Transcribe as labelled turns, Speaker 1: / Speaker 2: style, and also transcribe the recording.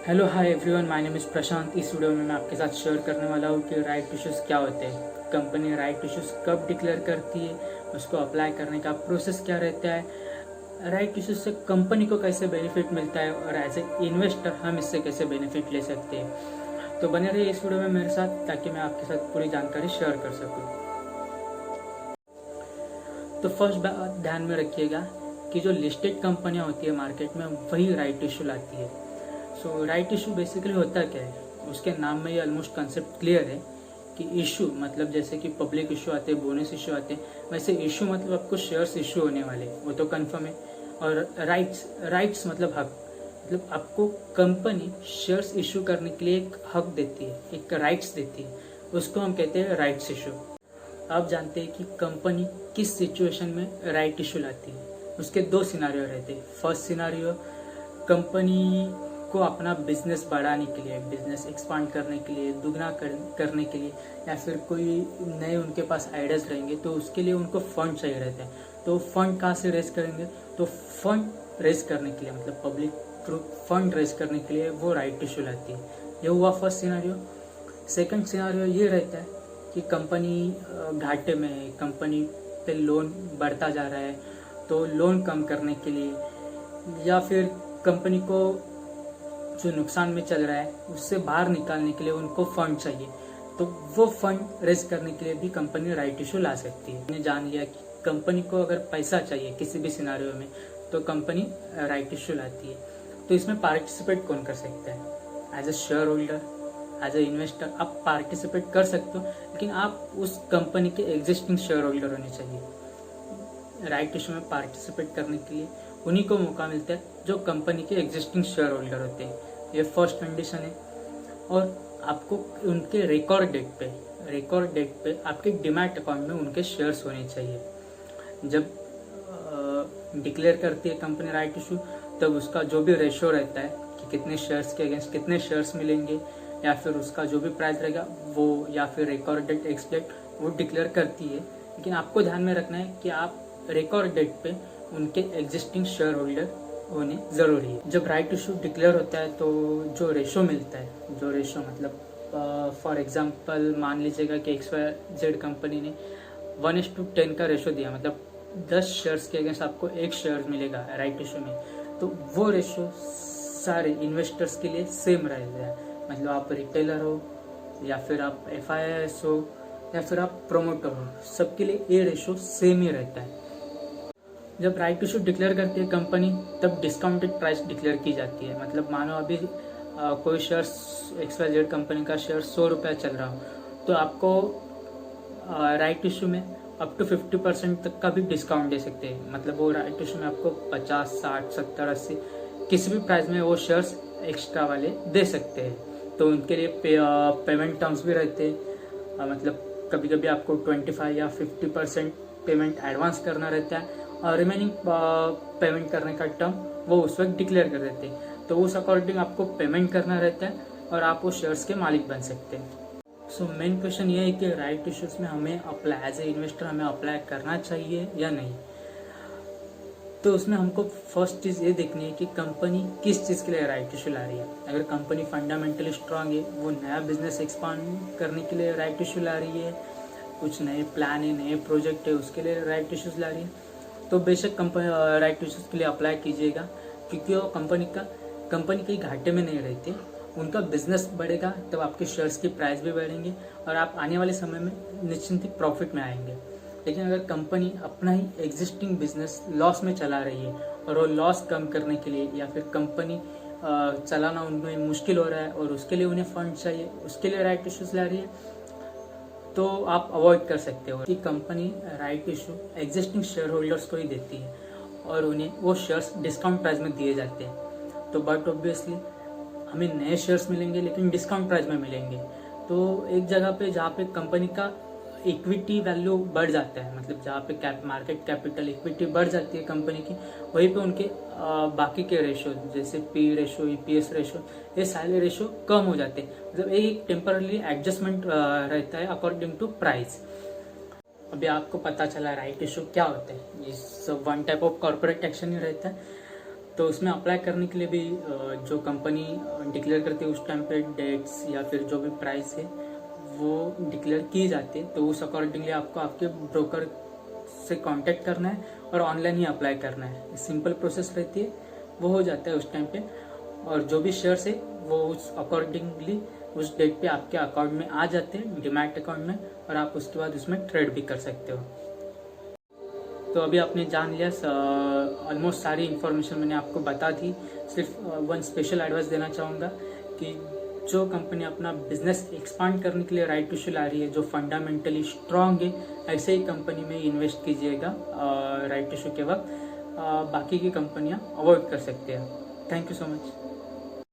Speaker 1: Hello hi everyone, my name is Prashant. इस video में मैं आपके साथ शेयर करने वाला हूँ कि राइट इश्यूज़ क्या होते हैं, कंपनी राइट इश्यूज़ कब डिक्लेयर करती है, उसको अप्लाई करने का प्रोसेस क्या रहता है, राइट इश्यूज़ से कंपनी को कैसे बेनिफिट मिलता है और एज ए इन्वेस्टर हम इससे कैसे बेनिफिट ले सकते हैं। तो बने रहिए इस वीडियो में मेरे साथ ताकि मैं आपके साथ पूरी जानकारी शेयर कर सकूँ। तो फर्स्ट बात ध्यान में रखिएगा कि जो लिस्टेड कंपनियाँ होती है मार्केट में वही राइट इशू लाती है। सो राइट इशू बेसिकली होता क्या है, उसके नाम में ये ऑलमोस्ट कंसेप्ट क्लियर है कि इशू मतलब जैसे कि पब्लिक इशू आते हैं, बोनस इशू आते हैं, वैसे इशू मतलब आपको शेयर्स इशू होने वाले, वो तो कंफर्म है। और राइट्स मतलब हक, मतलब आपको कंपनी शेयर्स इशू करने के लिए एक हक देती है, एक राइट्स देती है, उसको हम कहते हैं राइट्स इशू। आप जानते हैं कि कंपनी किस सिचुएशन में राइट इशू लाती है। उसके दो सिनारियो रहते हैं। फर्स्ट सिनारियो, कंपनी को अपना बिजनेस बढ़ाने के लिए, बिजनेस एक्सपांड करने के लिए, दुगना करने के लिए, या फिर कोई नए उनके पास आइडियाज रहेंगे तो उसके लिए उनको फंड चाहिए रहता है। तो फंड कहाँ से रेज करेंगे, तो फंड रेज करने के लिए मतलब पब्लिक थ्रू फंड रेज करने के लिए वो राइट इशू लाती है। ये हुआ फर्स्ट सिनारियो। सेकंड सिनारियो ये रहता है कि कंपनी घाटे में है, कंपनी पे लोन बढ़ता जा रहा है, तो लोन कम करने के लिए या फिर कंपनी को जो नुकसान में चल रहा है उससे बाहर निकालने के लिए उनको फंड चाहिए, तो वो फंड रेज करने के लिए भी कंपनी राइट इशू ला सकती है। हमने जान लिया कि कंपनी को अगर पैसा चाहिए किसी भी सिनारियो में तो कंपनी राइट इशू लाती है। तो इसमें पार्टिसिपेट कौन कर सकता है, as a shareholder, as a investor आप पार्टिसिपेट कर सकते हो, लेकिन आप उस कंपनी के एग्जिस्टिंग शेयर होल्डर होने चाहिए। राइट इशू में पार्टिसिपेट करने के लिए उन्हीं को मौका मिलता है जो कंपनी के एग्जिस्टिंग शेयर होल्डर होते हैं। ये फर्स्ट कंडीशन है। और आपको उनके रिकॉर्ड डेट पे आपके डिमैट अकाउंट में उनके शेयर्स होने चाहिए। जब डिक्लेयर करती है कंपनी राइट इशू, तब उसका जो भी रेशो रहता है कि कितने शेयर्स के अगेंस्ट कितने शेयर्स मिलेंगे, या फिर उसका जो भी प्राइस रहेगा वो, या फिर रिकॉर्ड डेट एक्स डेट वो डिक्लेयर करती है। लेकिन आपको ध्यान में रखना है कि आप रिकॉर्ड डेट पे उनके एग्जिस्टिंग शेयर होल्डर होने ज़रूरी है। जब राइट इशू डिक्लेयर होता है तो जो रेशो मिलता है, जो रेशो मतलब फॉर एग्जांपल मान लीजिएगा कि XYZ कंपनी ने 1:10 का रेशो दिया, मतलब 10 शेयर्स के अगेंस्ट आपको 1 शेयर मिलेगा राइट इशू में, तो वो रेशो सारे इन्वेस्टर्स के लिए सेम रहेगा। मतलब आप रिटेलर हो या फिर आप FIS हो या फिर आप प्रोमोटर हो, सबके लिए ये रेशो सेम ही रहता है। जब राइट इशू डिक्लेयर करती है कंपनी तब डिस्काउंटेड प्राइस डिक्लेयर की जाती है। मतलब मानो अभी कोई शेयर्स XYZ कंपनी का शेयर 100 रुपया चल रहा हो, तो आपको राइट इशू में अप टू 50% तक का भी डिस्काउंट दे सकते हैं। मतलब वो राइट इशू में आपको 50, 60, 70, 80 किसी भी प्राइस में वो शेयर्स एक्स्ट्रा वाले दे सकते हैं। तो उनके लिए पेमेंट टर्म्स भी रहते हैं। मतलब कभी कभी आपको 25 या 50% पेमेंट एडवांस करना रहता है और रिमेनिंग पेमेंट करने का टर्म वो उस वक्त डिक्लेयर कर देते हैं। तो उस अकॉर्डिंग आपको पेमेंट करना रहता है और आप वो शेयर्स के मालिक बन सकते हैं। सो मेन क्वेश्चन ये है कि राइट इश्यूज में हमें अप्लाई, एज ए इन्वेस्टर हमें अप्लाई करना चाहिए या नहीं। तो उसमें हमको फर्स्ट चीज़ ये देखनी है कि कंपनी किस चीज़ के लिए राइट इशू ला रही है। अगर कंपनी फंडामेंटली स्ट्रांग है, वो नया बिजनेस एक्सपांड करने के लिए राइट इशू ला रही है, कुछ नए प्लान है, नए प्रोजेक्ट है, उसके लिए राइट इशूज ला रही है, तो बेशक कंपनी राइट इशूज के लिए अप्लाई कीजिएगा। क्योंकि वो कंपनी कहीं घाटे में नहीं रहती, उनका बिजनेस बढ़ेगा तब आपके शेयर्स की प्राइस भी बढ़ेंगे और आप आने वाले समय में निश्चिंत ही प्रॉफिट में आएंगे। लेकिन अगर कंपनी अपना ही एग्जिस्टिंग बिजनेस लॉस में चला रही है और वो लॉस कम करने के लिए, या फिर कंपनी चलाना उनमें मुश्किल हो रहा है और उसके लिए उन्हें फंड चाहिए, उसके लिए राइट इशूज ला रही है, तो आप अवॉइड कर सकते हो कि company right issue existing share holders को ही देती है और उन्हें वो शेयर्स डिस्काउंट प्राइस में दिए जाते हैं। तो बट ऑब्वियसली हमें नए शेयर्स मिलेंगे लेकिन डिस्काउंट प्राइस में मिलेंगे। तो एक जगह पे जहाँ पे कंपनी का इक्विटी वैल्यू बढ़ जाता है, मतलब जहाँ पे मार्केट कैपिटल इक्विटी बढ़ जाती है कंपनी की, वहीं पे उनके बाकी के रेशो जैसे P रेशो, EPS रेशो, ये सारे रेशो कम हो जाते हैं। मतलब एक टेम्पररी एडजस्टमेंट रहता है अकॉर्डिंग टू प्राइस। अभी आपको पता चला राइट इशू क्या होता है। इस one type of corporate action ही रहता है। तो उसमें अप्लाई करने के लिए भी जो कंपनी डिक्लेयर करती है उस टाइम पे डेट्स या फिर जो भी प्राइस है वो डिक्लेयर की जाती है, तो उस अकॉर्डिंगली आपको आपके ब्रोकर से कांटेक्ट करना है और ऑनलाइन ही अप्लाई करना है। सिंपल प्रोसेस रहती है, वो हो जाता है उस टाइम पे, और जो भी शेयर्स है वो उस अकॉर्डिंगली उस डेट पे आपके अकाउंट में आ जाते हैं, डीमैट अकाउंट में, और आप उसके बाद उसमें ट्रेड भी कर सकते हो। तो अभी आपने जान लिया, ऑलमोस्ट सारी इन्फॉर्मेशन मैंने आपको बता दी। सिर्फ वन स्पेशल एडवाइस देना चाहूँगा कि जो कंपनी अपना बिजनेस एक्सपांड करने के लिए राइट इशू ला रही है, जो फंडामेंटली स्ट्रांग है, ऐसे ही कंपनी में इन्वेस्ट कीजिएगा राइट इशू के वक्त। बाकी की कंपनियां अवॉइड कर सकते हैं। Thank you so much.